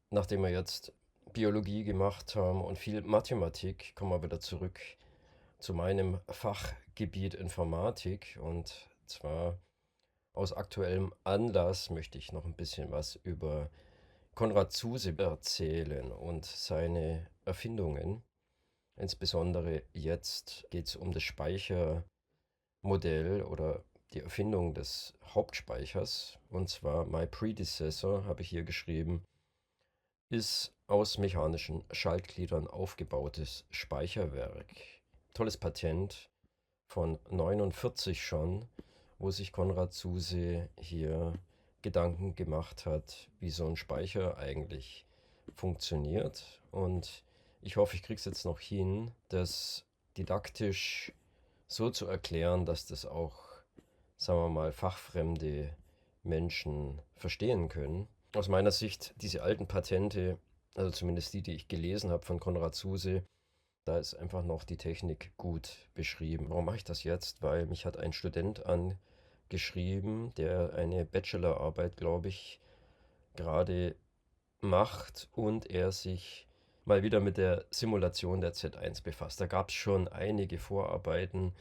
Nachdem wir jetzt Biologie gemacht haben und viel Mathematik, kommen wir wieder zurück zu meinem Fachgebiet Informatik. Und zwar aus aktuellem Anlass möchte ich noch ein bisschen was über Konrad Zuse erzählen und seine Erfindungen. Insbesondere jetzt geht es um das Speichermodell oder die Erfindung des Hauptspeichers. Und zwar My Predecessor, habe ich hier geschrieben, ist aus mechanischen Schaltgliedern aufgebautes Speicherwerk. Tolles Patent von 49 schon, wo sich Konrad Zuse hier Gedanken gemacht hat, wie so ein Speicher eigentlich funktioniert. Und ich hoffe, ich kriege es jetzt noch hin, das didaktisch so zu erklären, dass das auch, sagen wir mal, fachfremde Menschen verstehen können. Aus meiner Sicht, diese alten Patente, also zumindest die, die ich gelesen habe von Konrad Zuse, da ist einfach noch die Technik gut beschrieben. Warum mache ich das jetzt? Weil mich hat ein Student angeschrieben, der eine Bachelorarbeit, glaube ich, gerade macht und er sich mal wieder mit der Simulation der Z1 befasst. Da gab es schon einige Vorarbeiten.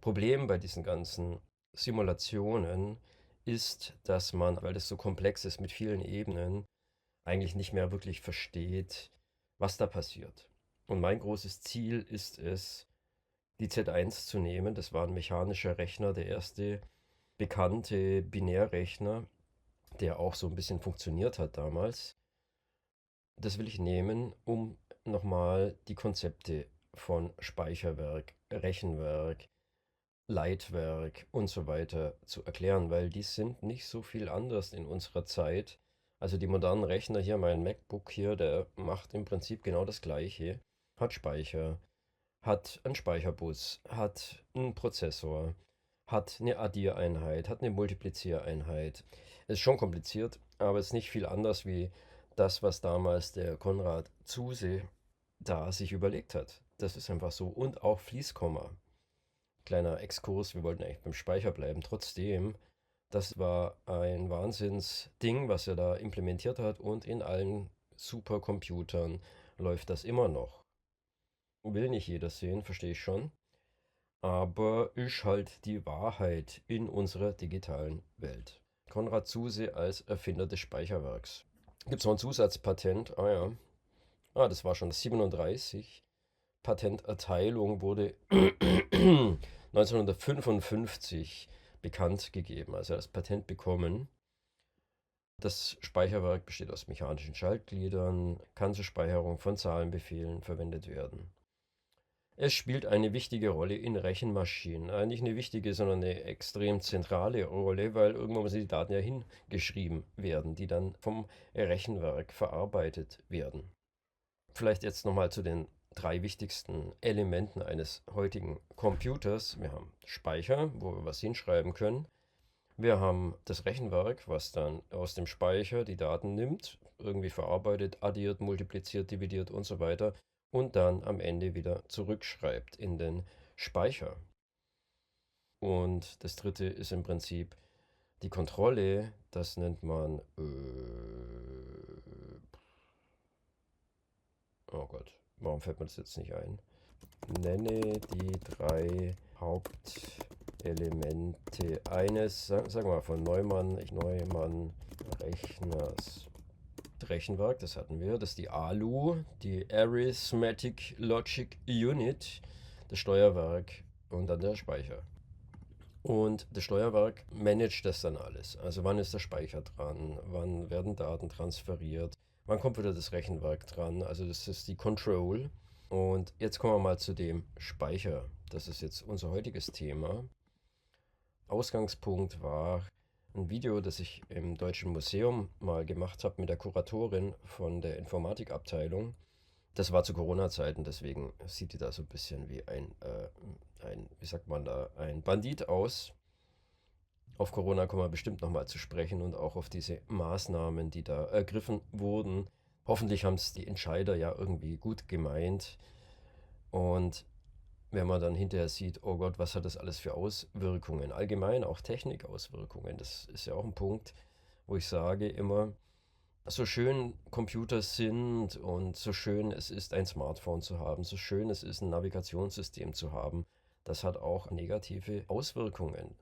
Problem bei diesen ganzen Simulationen ist, dass man, weil das so komplex ist mit vielen Ebenen, eigentlich nicht mehr wirklich versteht, was da passiert. Und mein großes Ziel ist es, die Z1 zu nehmen. Das war ein mechanischer Rechner, der erste bekannte Binärrechner, der auch so ein bisschen funktioniert hat damals. Das will ich nehmen, um nochmal die Konzepte von Speicherwerk, Rechenwerk, Leitwerk und so weiter zu erklären, weil die sind nicht so viel anders in unserer Zeit. Also die modernen Rechner hier, mein MacBook hier, der macht im Prinzip genau das Gleiche. Hat Speicher, hat einen Speicherbus, hat einen Prozessor, hat eine Addiereinheit, hat eine Multipliziereinheit. Ist schon kompliziert, aber ist nicht viel anders wie das, was damals der Konrad Zuse da sich überlegt hat. Das ist einfach so. Und auch Fließkomma. Kleiner Exkurs, wir wollten eigentlich beim Speicher bleiben. Trotzdem, das war ein Wahnsinnsding, was er da implementiert hat und in allen Supercomputern läuft das immer noch. Will nicht jeder sehen, verstehe ich schon, aber ist halt die Wahrheit in unserer digitalen Welt. Konrad Zuse als Erfinder des Speicherwerks. Gibt es noch ein Zusatzpatent? Ah ja. Ah, das war schon das 37. Patenterteilung wurde 1955 bekannt gegeben, also er hat das Patent bekommen. Das Speicherwerk besteht aus mechanischen Schaltgliedern, kann zur Speicherung von Zahlenbefehlen verwendet werden. Es spielt eine wichtige Rolle in Rechenmaschinen. Nicht eine wichtige, sondern eine extrem zentrale Rolle, weil irgendwann müssen die Daten ja hingeschrieben werden, die dann vom Rechenwerk verarbeitet werden. Vielleicht jetzt nochmal zu den drei wichtigsten Elementen eines heutigen Computers. Wir haben Speicher, wo wir was hinschreiben können. Wir haben das Rechenwerk, was dann aus dem Speicher die Daten nimmt, irgendwie verarbeitet, addiert, multipliziert, dividiert und so weiter und dann am Ende wieder zurückschreibt in den Speicher. Und das dritte ist im Prinzip die Kontrolle, das nennt man, oh Gott, warum fällt mir das jetzt nicht ein? Nenne die drei Hauptelemente eines, sagen wir mal, von Neumann Rechners. Rechenwerk, das hatten wir, das ist die ALU, die Arithmetic Logic Unit, das Steuerwerk und dann der Speicher. Und das Steuerwerk managt das dann alles. Also wann ist der Speicher dran, wann werden Daten transferiert, wann kommt wieder das Rechenwerk dran. Also das ist die Control. Und jetzt kommen wir mal zu dem Speicher. Das ist jetzt unser heutiges Thema. Ausgangspunkt war ein Video, das ich im Deutschen Museum mal gemacht habe mit der Kuratorin von der Informatikabteilung. Das war zu Corona-Zeiten, deswegen sieht die da so ein bisschen wie wie sagt man da, ein Bandit aus. Auf Corona kommen wir bestimmt nochmal zu sprechen und auch auf diese Maßnahmen, die da ergriffen wurden. Hoffentlich haben es die Entscheider ja irgendwie gut gemeint. Und wenn man dann hinterher sieht, oh Gott, was hat das alles für Auswirkungen? Allgemein auch Technikauswirkungen. Das ist ja auch ein Punkt, wo ich sage immer, So schön Computer sind und so schön es ist, ein Smartphone zu haben, so schön es ist, ein Navigationssystem zu haben, das hat auch negative Auswirkungen.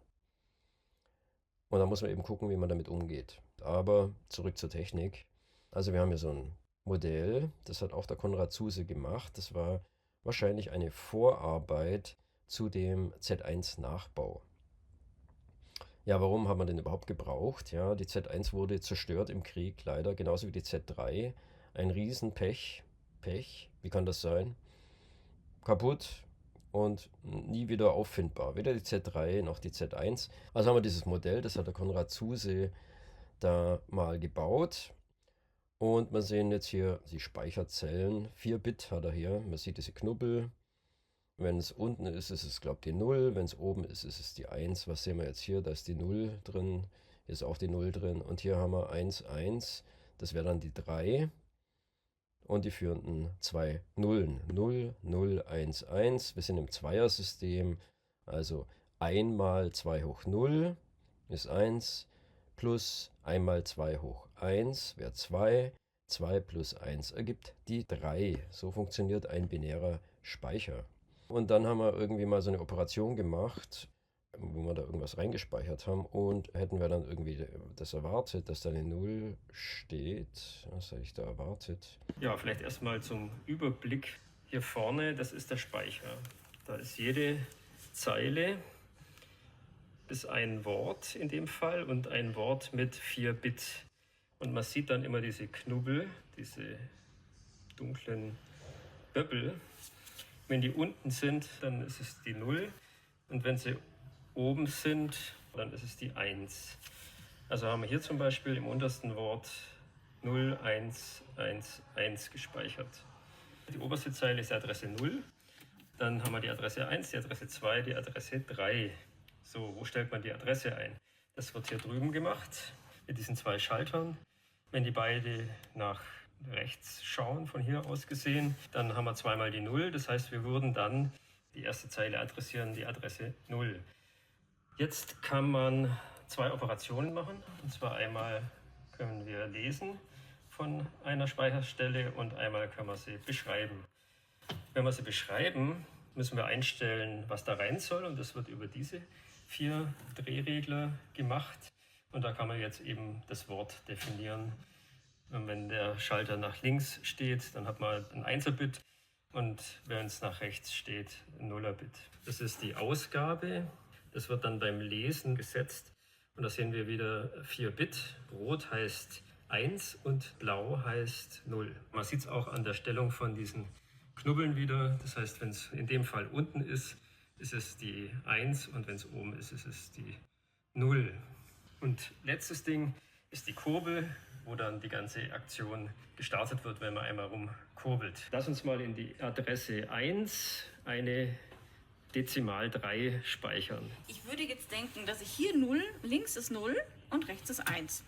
Und da muss man eben gucken, wie man damit umgeht. Aber zurück zur Technik. Also wir haben hier so ein Modell, das hat auch der Konrad Zuse gemacht. Das war wahrscheinlich eine Vorarbeit zu dem Z1-Nachbau. Ja, warum haben wir den überhaupt gebraucht? Ja, die Z1 wurde zerstört im Krieg leider, genauso wie die Z3. Ein Riesenpech. Pech, wie kann das sein? Kaputt und nie wieder auffindbar. Weder die Z3 noch die Z1. Also haben wir dieses Modell, das hat der Konrad Zuse da mal gebaut. Und wir sehen jetzt hier die Speicherzellen. 4 Bit hat er hier. Man sieht diese Knubbel. Wenn es unten ist, ist es, glaube ich, die 0. Wenn es oben ist, ist es die 1. Was sehen wir jetzt hier? Da ist die 0 drin. Hier ist auch die 0 drin. Und hier haben wir 1, 1. Das wäre dann die 3. Und die führenden zwei Nullen. 0, 0, 1, 1. Wir sind im Zweiersystem. Also 1 mal 2 hoch 0 ist 1. Plus 1 mal 2 hoch 1 wäre 2. 2 plus 1 ergibt die 3. So funktioniert ein binärer Speicher. Und dann haben wir irgendwie mal so eine Operation gemacht, wo wir da irgendwas reingespeichert haben und hätten wir dann irgendwie das erwartet, dass da eine 0 steht. Was habe ich da erwartet? Ja, vielleicht erstmal zum Überblick. Hier vorne, das ist der Speicher. Da ist jede Zeile ist ein Wort in dem Fall und ein Wort mit 4 Bit. Und man sieht dann immer diese Knubbel, diese dunklen Böppel. Wenn die unten sind, dann ist es die 0. Und wenn sie oben sind, dann ist es die 1. Also haben wir hier zum Beispiel im untersten Wort 0, 1, 1, 1 gespeichert. Die oberste Zeile ist die Adresse 0. Dann haben wir die Adresse 1, die Adresse 2, die Adresse 3. So, wo stellt man die Adresse ein? Das wird hier drüben gemacht mit diesen 2 Schaltern. Wenn die beide nach rechts schauen, von hier aus gesehen, dann haben wir zweimal die 0. Das heißt, wir würden dann die erste Zeile adressieren, die Adresse 0. Jetzt kann man 2 Operationen machen. Und zwar einmal können wir lesen von einer Speicherstelle und einmal können wir sie beschreiben. Wenn wir sie beschreiben, müssen wir einstellen, was da rein soll. Und das wird über diese 4 Drehregler gemacht. Und da kann man jetzt eben das Wort definieren. Und wenn der Schalter nach links steht, dann hat man ein 1er-Bit. Und wenn es nach rechts steht, ein 0er-Bit. Das ist die Ausgabe. Das wird dann beim Lesen gesetzt. Und da sehen wir wieder 4 Bit. Rot heißt 1 und blau heißt 0. Man sieht es auch an der Stellung von diesen Knubbeln wieder. Das heißt, wenn es in dem Fall unten ist, ist es die 1 und wenn es oben ist, ist es die 0. Und letztes Ding ist die Kurbel, wo dann die ganze Aktion gestartet wird, wenn man einmal rumkurbelt. Lass uns mal in die Adresse 1 eine Dezimal 3 speichern. Ich würde jetzt denken, dass ich hier 0, links ist 0 und rechts ist 1.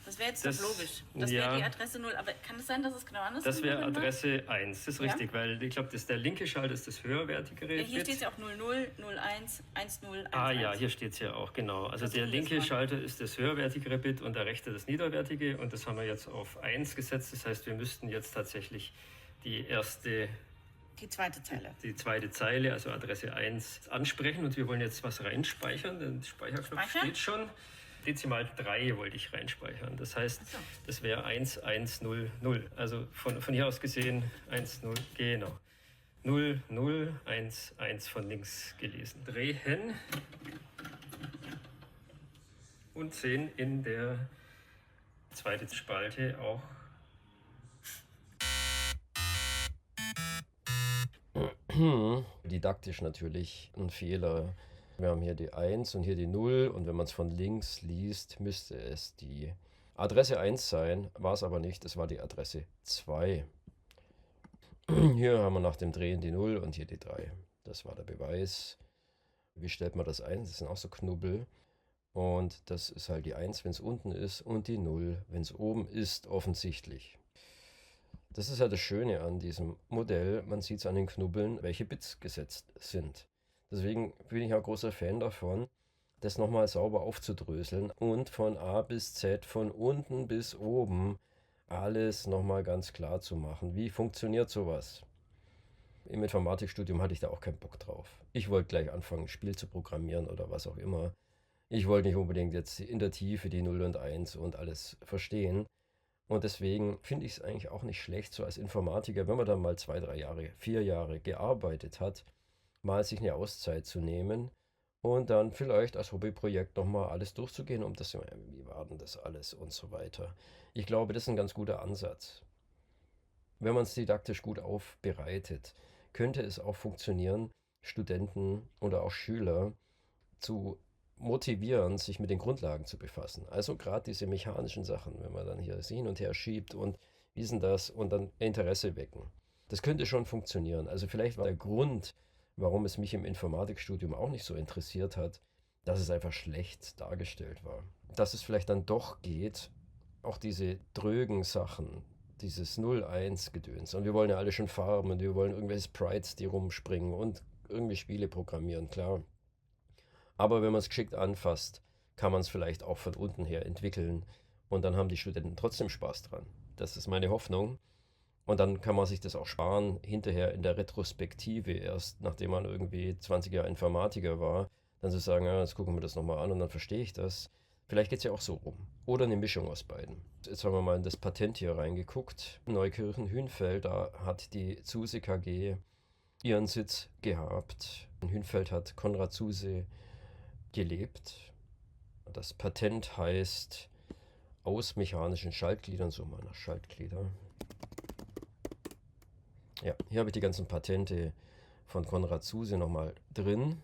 Das wäre jetzt doch logisch. Das wäre die Adresse 0. Aber kann es sein, dass es genau anders ist? Das wäre Adresse 1, das ist richtig, weil ich glaube, der linke Schalter ist das höherwertigere. Ja, hier steht es ja auch 00, 01, 10, 11. Ah ja, hier steht es ja auch, genau. Also der linke Schalter ist das höherwertigere Bit und der rechte das niederwertige. Und das haben wir jetzt auf 1 gesetzt. Das heißt, wir müssten jetzt tatsächlich die zweite Zeile, also Adresse 1, ansprechen. Und wir wollen jetzt was reinspeichern. Der Speicherknopf steht schon. Dezimal 3 wollte ich reinspeichern. Das heißt, das wäre 1, 1, 0, 0. Also von hier aus gesehen 1, 0, genau. 0, 0, 1, 1 von links gelesen. Drehen und sehen in der zweiten Spalte auch didaktisch natürlich ein Fehler. Wir haben hier die 1 und hier die 0 und wenn man es von links liest, müsste es die Adresse 1 sein, war es aber nicht, es war die Adresse 2. Hier haben wir nach dem Drehen die 0 und hier die 3. Das war der Beweis. Wie stellt man das ein? Das sind auch so Knubbel. Und das ist halt die 1, wenn es unten ist und die 0, wenn es oben ist, offensichtlich. Das ist ja das Schöne an diesem Modell. Man sieht es an den Knubbeln, welche Bits gesetzt sind. Deswegen bin ich auch großer Fan davon, das nochmal sauber aufzudröseln und von A bis Z, von unten bis oben alles nochmal ganz klar zu machen. Wie funktioniert sowas? Im Informatikstudium hatte ich da auch keinen Bock drauf. Ich wollte gleich anfangen, ein Spiel zu programmieren oder was auch immer. Ich wollte nicht unbedingt jetzt in der Tiefe die 0 und 1 und alles verstehen. Und deswegen finde ich es eigentlich auch nicht schlecht, so als Informatiker, wenn man dann mal 2, 3 Jahre, 4 Jahre gearbeitet hat, mal sich eine Auszeit zu nehmen und dann vielleicht als Hobbyprojekt nochmal alles durchzugehen, um das, wie war denn das alles und so weiter. Ich glaube, das ist ein ganz guter Ansatz. Wenn man es didaktisch gut aufbereitet, könnte es auch funktionieren, Studenten oder auch Schüler zu motivieren, sich mit den Grundlagen zu befassen. Also gerade diese mechanischen Sachen, wenn man dann hier das hin und her schiebt und wie ist denn das und dann Interesse wecken. Das könnte schon funktionieren. Also vielleicht war der Grund, warum es mich im Informatikstudium auch nicht so interessiert hat, dass es einfach schlecht dargestellt war. Dass es vielleicht dann doch geht, auch diese drögen Sachen, dieses 0-1-Gedöns. Und wir wollen ja alle schon Farben und wir wollen irgendwelche Sprites, die rumspringen und irgendwie Spiele programmieren, klar. Aber wenn man es geschickt anfasst, kann man es vielleicht auch von unten her entwickeln und dann haben die Studenten trotzdem Spaß dran. Das ist meine Hoffnung. Und dann kann man sich das auch sparen, hinterher in der Retrospektive, erst nachdem man irgendwie 20 Jahre Informatiker war, dann zu sagen, ja, jetzt gucken wir das nochmal an und dann verstehe ich das. Vielleicht geht es ja auch so rum. Oder eine Mischung aus beiden. Jetzt haben wir mal in das Patent hier reingeguckt. Neukirchen-Hünfeld, da hat die Zuse KG ihren Sitz gehabt. In Hünfeld hat Konrad Zuse gelebt. Das Patent heißt aus mechanischen Schaltgliedern, so mal nach Schaltglieder. Ja, hier habe ich die ganzen Patente von Konrad Zuse nochmal drin.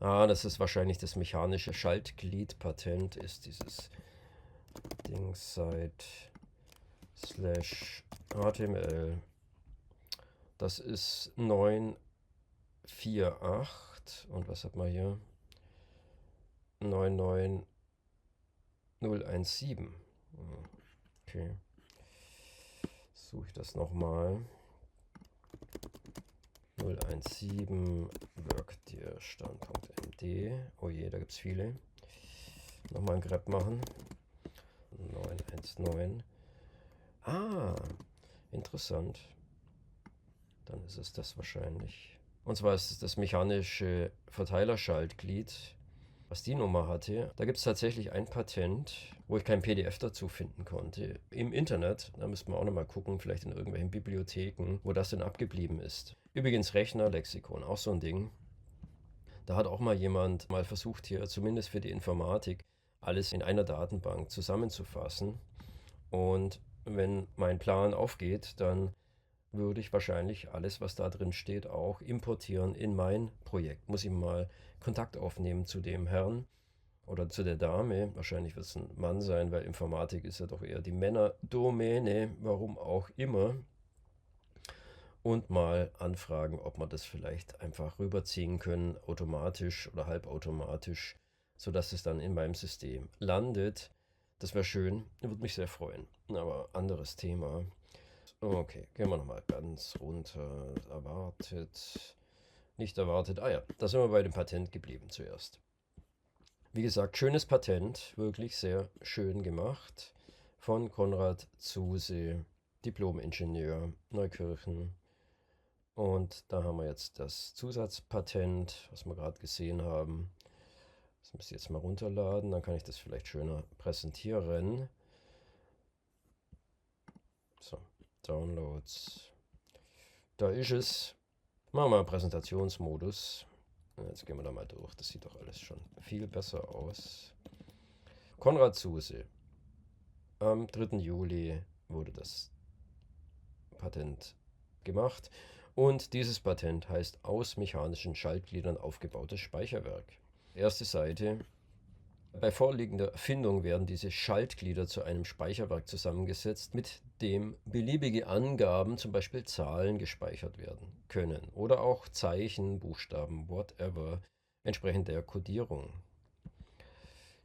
Das ist wahrscheinlich das mechanische Schaltgliedpatent, ist dieses Dingsite /HTML. Das ist 948 und was hat man hier? 99017. Okay. Suche ich das nochmal. 017 workdir-stand.md. Oh je, da gibt es viele. Nochmal ein Grep machen. 919. Interessant. Dann ist es das wahrscheinlich. Und zwar ist es das mechanische Verteilerschaltglied, was die Nummer hatte. Da gibt es tatsächlich ein Patent, wo ich kein PDF dazu finden konnte. Im Internet, da müsste man auch nochmal gucken, vielleicht in irgendwelchen Bibliotheken, wo das denn abgeblieben ist. Übrigens Rechnerlexikon, auch so ein Ding. Da hat auch mal jemand mal versucht, hier zumindest für die Informatik alles in einer Datenbank zusammenzufassen. Und wenn mein Plan aufgeht, dann würde ich wahrscheinlich alles, was da drin steht, auch importieren in mein Projekt. Muss ich mal Kontakt aufnehmen zu dem Herrn oder zu der Dame. Wahrscheinlich wird es ein Mann sein, weil Informatik ist ja doch eher die Männerdomäne, warum auch immer. Und mal anfragen, ob wir das vielleicht einfach rüberziehen können, automatisch oder halbautomatisch, sodass es dann in meinem System landet. Das wäre schön, würde mich sehr freuen. Aber anderes Thema. Okay, gehen wir nochmal ganz runter. Erwartet, nicht erwartet. Ja, da sind wir bei dem Patent geblieben zuerst. Wie gesagt, schönes Patent, wirklich sehr schön gemacht. Von Konrad Zuse, Diplom-Ingenieur, Neukirchen. Und da haben wir jetzt das Zusatzpatent, was wir gerade gesehen haben. Das muss ich jetzt mal runterladen, dann kann ich das vielleicht schöner präsentieren. So, Downloads. Da ist es. Machen wir mal Präsentationsmodus. Jetzt gehen wir da mal durch. Das sieht doch alles schon viel besser aus. Konrad Zuse. Am 3. Juli wurde das Patent gemacht. Und dieses Patent heißt aus mechanischen Schaltgliedern aufgebautes Speicherwerk. Erste Seite. Bei vorliegender Erfindung werden diese Schaltglieder zu einem Speicherwerk zusammengesetzt, mit dem beliebige Angaben, zum Beispiel Zahlen, gespeichert werden können oder auch Zeichen, Buchstaben, whatever, entsprechend der Codierung.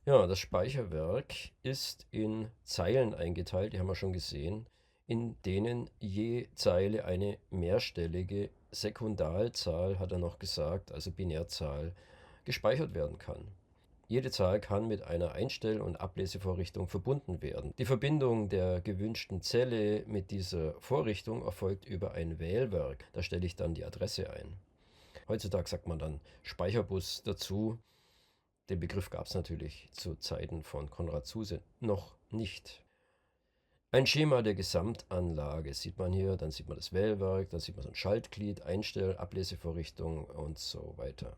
Ja, das Speicherwerk ist in Zeilen eingeteilt, die haben wir schon gesehen, in denen je Zeile eine mehrstellige Sekundarzahl, hat er noch gesagt, also Binärzahl, gespeichert werden kann. Jede Zahl kann mit einer Einstell- und Ablesevorrichtung verbunden werden. Die Verbindung der gewünschten Zelle mit dieser Vorrichtung erfolgt über ein Wählwerk. Da stelle ich dann die Adresse ein. Heutzutage sagt man dann Speicherbus dazu. Den Begriff gab es natürlich zu Zeiten von Konrad Zuse noch nicht. Ein Schema der Gesamtanlage sieht man hier, dann sieht man das Wählwerk, dann sieht man so ein Schaltglied, Einstell-, Ablesevorrichtung und so weiter.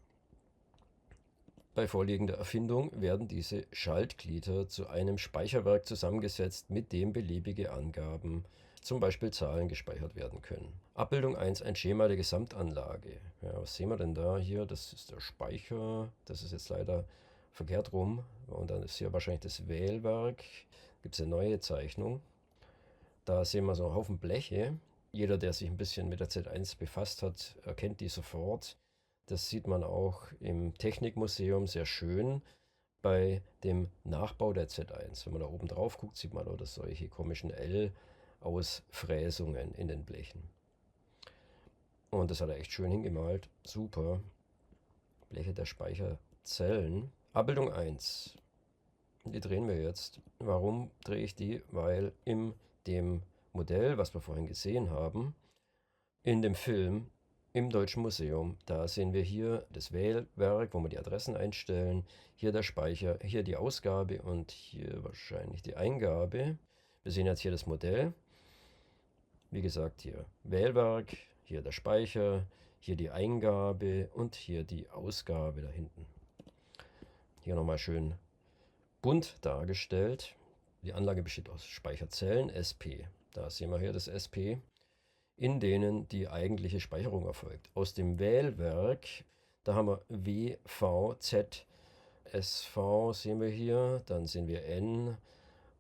Bei vorliegender Erfindung werden diese Schaltglieder zu einem Speicherwerk zusammengesetzt, mit dem beliebige Angaben, zum Beispiel Zahlen, gespeichert werden können. Abbildung 1, ein Schema der Gesamtanlage. Ja, was sehen wir denn da hier? Das ist der Speicher, das ist jetzt leider verkehrt rum. Und dann ist hier wahrscheinlich das Wählwerk. Gibt es eine neue Zeichnung. Da sehen wir so einen Haufen Bleche. Jeder, der sich ein bisschen mit der Z1 befasst hat, erkennt die sofort. Das sieht man auch im Technikmuseum sehr schön bei dem Nachbau der Z1. Wenn man da oben drauf guckt, sieht man oder solche komischen L-Ausfräsungen in den Blechen. Und das hat er echt schön hingemalt. Super. Bleche der Speicherzellen. Abbildung 1. Die drehen wir jetzt. Warum drehe ich die? Weil in dem Modell, was wir vorhin gesehen haben, in dem Film im Deutschen Museum, da sehen wir hier das Wählwerk, wo wir die Adressen einstellen, hier der Speicher, hier die Ausgabe und hier wahrscheinlich die Eingabe. Wir sehen jetzt hier das Modell. Wie gesagt, hier Wählwerk, hier der Speicher, hier die Eingabe und hier die Ausgabe da hinten. Hier nochmal schön bunt dargestellt. Die Anlage besteht aus Speicherzellen, SP. Da sehen wir hier das SP, in denen die eigentliche Speicherung erfolgt. Aus dem Wählwerk, da haben wir W, V, Z, SV sehen wir hier, dann sehen wir N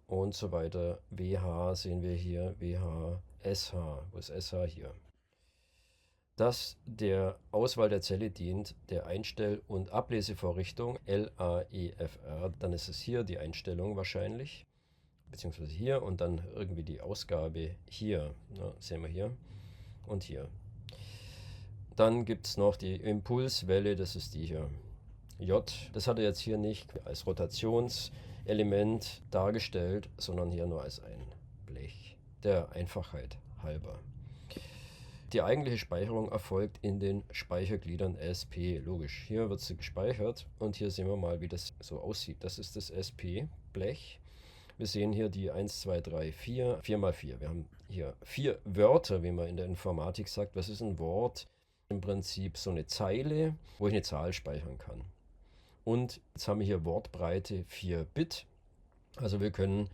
und so weiter. WH sehen wir hier, WH, SH, wo ist SH hier? Das der Auswahl der Zelle dient, der Einstell- und Ablesevorrichtung LAEFR, dann ist es hier die Einstellung wahrscheinlich, beziehungsweise hier und dann irgendwie die Ausgabe hier, ja, sehen wir hier und hier. Dann gibt es noch die Impulswelle, das ist die hier. J, das hat er jetzt hier nicht als Rotationselement dargestellt, sondern hier nur als ein Blech, der Einfachheit halber. Die eigentliche Speicherung erfolgt in den Speichergliedern SP, logisch. Hier wird sie gespeichert und hier sehen wir mal, wie das so aussieht. Das ist das SP-Blech. Wir sehen hier die 1, 2, 3, 4, 4 mal 4. Wir haben hier 4 Wörter, wie man in der Informatik sagt. Was ist ein Wort? Im Prinzip so eine Zeile, wo ich eine Zahl speichern kann. Und jetzt haben wir hier Wortbreite 4 Bit. Also wir können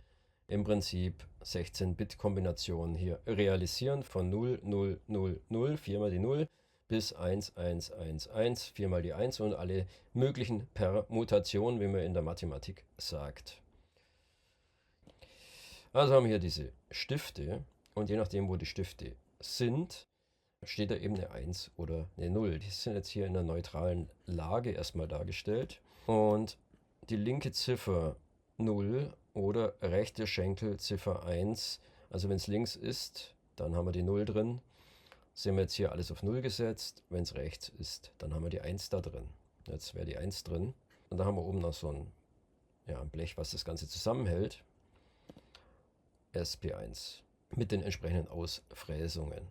im Prinzip 16-Bit-Kombinationen hier realisieren von 0, 0, 0, 0, 4 mal die 0 bis 1, 1, 1, 1, 4 mal die 1 und alle möglichen Permutationen, wie man in der Mathematik sagt. Also haben wir hier diese Stifte und je nachdem, wo die Stifte sind, steht da eben eine 1 oder eine 0. Die sind jetzt hier in einer neutralen Lage erstmal dargestellt. Und die linke Ziffer 0 oder rechte Schenkelziffer 1, also wenn es links ist, dann haben wir die 0 drin. Sehen wir jetzt hier alles auf 0 gesetzt. Wenn es rechts ist, dann haben wir die 1 da drin. Jetzt wäre die 1 drin. Und da haben wir oben noch so ein Blech, was das Ganze zusammenhält. SP1 mit den entsprechenden Ausfräsungen.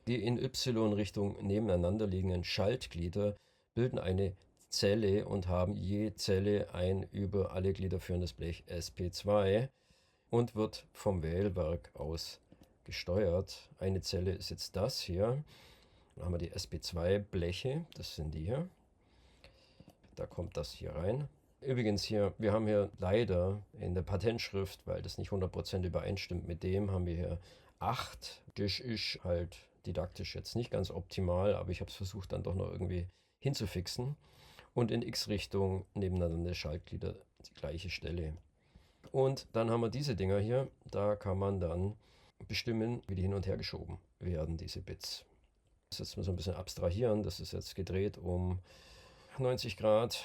Die in Y-Richtung nebeneinander liegenden Schaltglieder bilden eine Zelle und haben je Zelle ein über alle Glieder führendes Blech SP2 und wird vom Wählwerk aus gesteuert. Eine Zelle ist jetzt das hier. Dann haben wir die SP2-Bleche, das sind die hier. Da kommt das hier rein. Übrigens hier, wir haben hier leider in der Patentschrift, weil das nicht 100% übereinstimmt mit dem, haben wir hier 8. Das ist halt didaktisch jetzt nicht ganz optimal, aber ich habe es versucht dann doch noch irgendwie hinzufixen. Und in X-Richtung nebeneinander Schaltglieder die gleiche Stelle. Und dann haben wir diese Dinger hier, da kann man dann bestimmen, wie die hin und her geschoben werden, diese Bits. Das ist jetzt mal so ein bisschen abstrahieren, das ist jetzt gedreht um 90 Grad,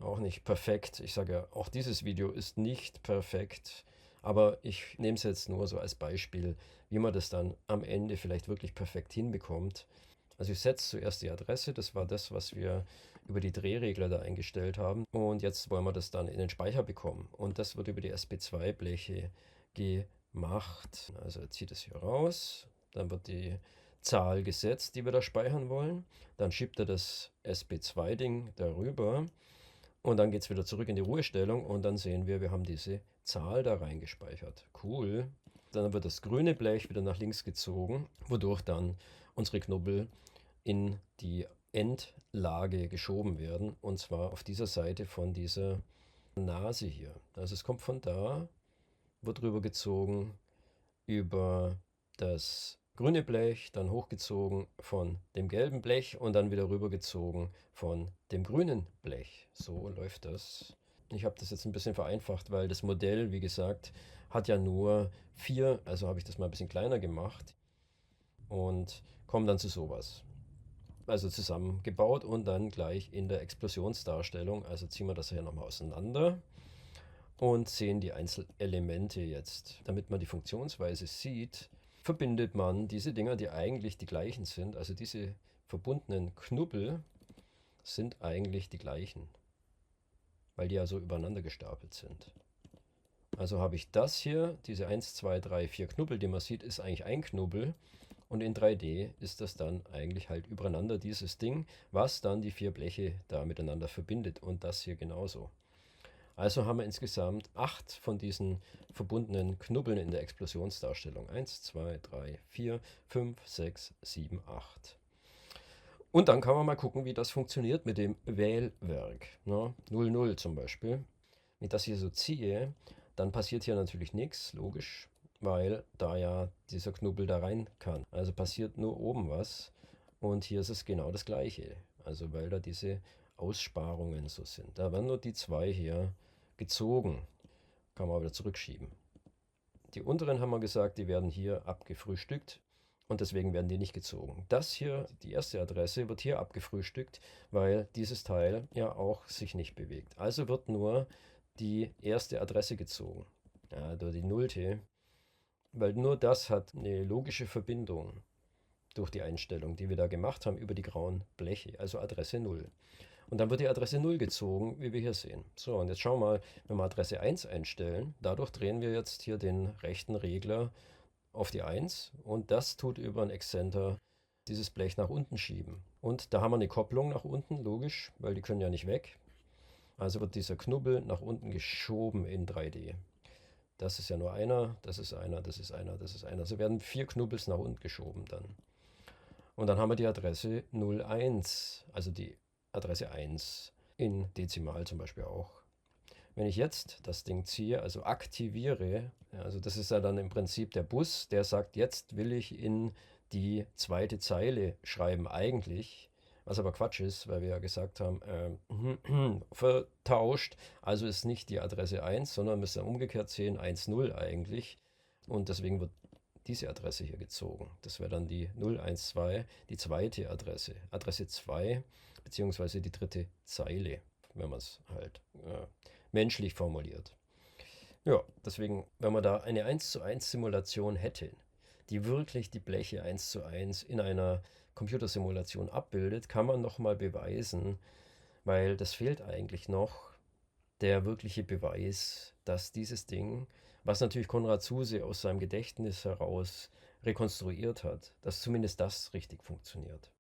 auch nicht perfekt. Ich sage ja, auch dieses Video ist nicht perfekt, aber ich nehme es jetzt nur so als Beispiel, wie man das dann am Ende vielleicht wirklich perfekt hinbekommt. Also ich setze zuerst die Adresse, das war das, was wir über die Drehregler da eingestellt haben. Und jetzt wollen wir das dann in den Speicher bekommen. Und das wird über die SP2-Bleche gemacht. Also er zieht es hier raus, dann wird die Zahl gesetzt, die wir da speichern wollen. Dann schiebt er das SP2-Ding darüber und dann geht es wieder zurück in die Ruhestellung und dann sehen wir, wir haben diese Zahl da reingespeichert. Cool. Dann wird das grüne Blech wieder nach links gezogen, wodurch dann unsere Knubbel in die Endlage geschoben werden, und zwar auf dieser Seite von dieser Nase hier. Also es kommt von da, wird rüber gezogen über das grüne Blech, dann hochgezogen von dem gelben Blech und dann wieder rübergezogen von dem grünen Blech. So läuft das. Ich habe das jetzt ein bisschen vereinfacht, weil das Modell, wie gesagt, hat ja nur 4, also habe ich das mal ein bisschen kleiner gemacht und komme dann zu sowas. Also zusammengebaut und dann gleich in der Explosionsdarstellung. Also ziehen wir das hier nochmal auseinander und sehen die Einzelelemente jetzt. Damit man die Funktionsweise sieht, verbindet man diese Dinger, die eigentlich die gleichen sind. Also diese verbundenen Knubbel sind eigentlich die gleichen, weil die ja so übereinander gestapelt sind. Also habe ich das hier, diese 1, 2, 3, 4 Knubbel, die man sieht, ist eigentlich ein Knubbel. Und in 3D ist das dann eigentlich halt übereinander dieses Ding, was dann die 4 Bleche da miteinander verbindet. Und das hier genauso. Also haben wir insgesamt 8 von diesen verbundenen Knubbeln in der Explosionsdarstellung. 1, 2, 3, 4, 5, 6, 7, 8. Und dann kann man mal gucken, wie das funktioniert mit dem Wählwerk. 0, 0 zum Beispiel. Wenn ich das hier so ziehe, dann passiert hier natürlich nichts, logisch, weil da ja dieser Knubbel da rein kann. Also passiert nur oben was und hier ist es genau das gleiche. Also weil da diese Aussparungen so sind. Da werden nur die 2 hier gezogen. Kann man wieder zurückschieben. Die unteren haben wir gesagt, die werden hier abgefrühstückt und deswegen werden die nicht gezogen. Das hier, die erste Adresse, wird hier abgefrühstückt, weil dieses Teil ja auch sich nicht bewegt. Also wird nur die erste Adresse gezogen. Ja, oder die nullte. Weil nur das hat eine logische Verbindung durch die Einstellung, die wir da gemacht haben über die grauen Bleche, also Adresse 0. Und dann wird die Adresse 0 gezogen, wie wir hier sehen. So, und jetzt schauen wir mal, wenn wir Adresse 1 einstellen, dadurch drehen wir jetzt hier den rechten Regler auf die 1 und das tut über ein Exzenter dieses Blech nach unten schieben. Und da haben wir eine Kopplung nach unten, logisch, weil die können ja nicht weg. Also wird dieser Knubbel nach unten geschoben in 3D. Das ist ja nur einer, das ist einer, das ist einer, das ist einer. So werden 4 Knubbels nach unten geschoben dann. Und dann haben wir die Adresse 01, also die Adresse 1 in Dezimal zum Beispiel auch. Wenn ich jetzt das Ding ziehe, also aktiviere, also das ist ja dann im Prinzip der Bus, der sagt, jetzt will ich in die zweite Zeile schreiben eigentlich, was aber Quatsch ist, weil wir ja gesagt haben, vertauscht, also ist nicht die Adresse 1, sondern müsste umgekehrt sehen, 1,0 eigentlich. Und deswegen wird diese Adresse hier gezogen. Das wäre dann die 012, die zweite Adresse. Adresse 2, beziehungsweise die dritte Zeile, wenn man es halt menschlich formuliert. Ja, deswegen, wenn man da eine 1:1 Simulation hätte, die wirklich die Bleche 1:1 in einer Computersimulation abbildet, kann man nochmal beweisen, weil das fehlt eigentlich noch, der wirkliche Beweis, dass dieses Ding, was natürlich Konrad Zuse aus seinem Gedächtnis heraus rekonstruiert hat, dass zumindest das richtig funktioniert.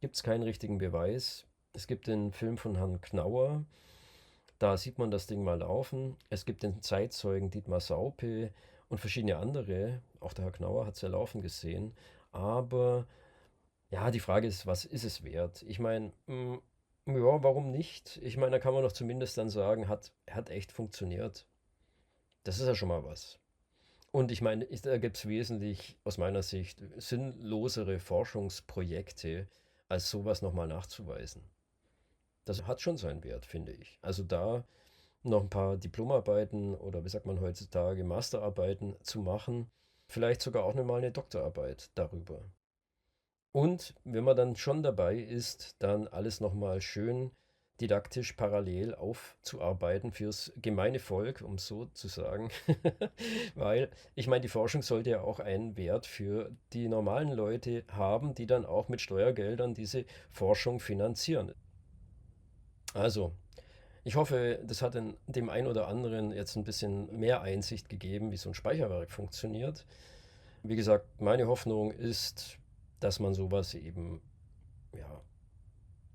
Gibt es keinen richtigen Beweis. Es gibt den Film von Herrn Knauer, da sieht man das Ding mal laufen. Es gibt den Zeitzeugen Dietmar Saupe und verschiedene andere, auch der Herr Knauer hat es ja laufen gesehen, aber ja, die Frage ist, was ist es wert? Ich meine, ja, warum nicht? Ich meine, da kann man doch zumindest dann sagen, hat echt funktioniert. Das ist ja schon mal was. Und ich meine, da gibt es wesentlich, aus meiner Sicht, sinnlosere Forschungsprojekte, als sowas nochmal nachzuweisen. Das hat schon seinen Wert, finde ich. Also da noch ein paar Diplomarbeiten oder wie sagt man heutzutage, Masterarbeiten zu machen, vielleicht sogar auch mal eine Doktorarbeit darüber. Und wenn man dann schon dabei ist, dann alles nochmal schön didaktisch parallel aufzuarbeiten fürs gemeine Volk, um so zu sagen. Weil, ich meine, die Forschung sollte ja auch einen Wert für die normalen Leute haben, die dann auch mit Steuergeldern diese Forschung finanzieren. Also, ich hoffe, das hat dem einen oder anderen jetzt ein bisschen mehr Einsicht gegeben, wie so ein Speicherwerk funktioniert. Wie gesagt, meine Hoffnung ist, dass man sowas eben, ja,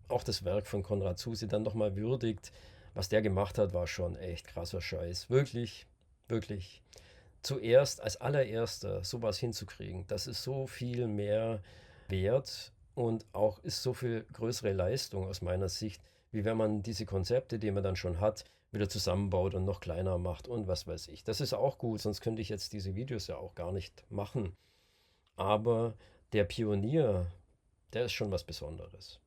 auch das Werk von Konrad Zuse dann nochmal würdigt. Was der gemacht hat, war schon echt krasser Scheiß. Wirklich, wirklich. Zuerst, als allererster, sowas hinzukriegen, das ist so viel mehr wert und auch ist so viel größere Leistung aus meiner Sicht, wie wenn man diese Konzepte, die man dann schon hat, wieder zusammenbaut und noch kleiner macht und was weiß ich. Das ist auch gut, sonst könnte ich jetzt diese Videos ja auch gar nicht machen. Aber der Pionier, der ist schon was Besonderes.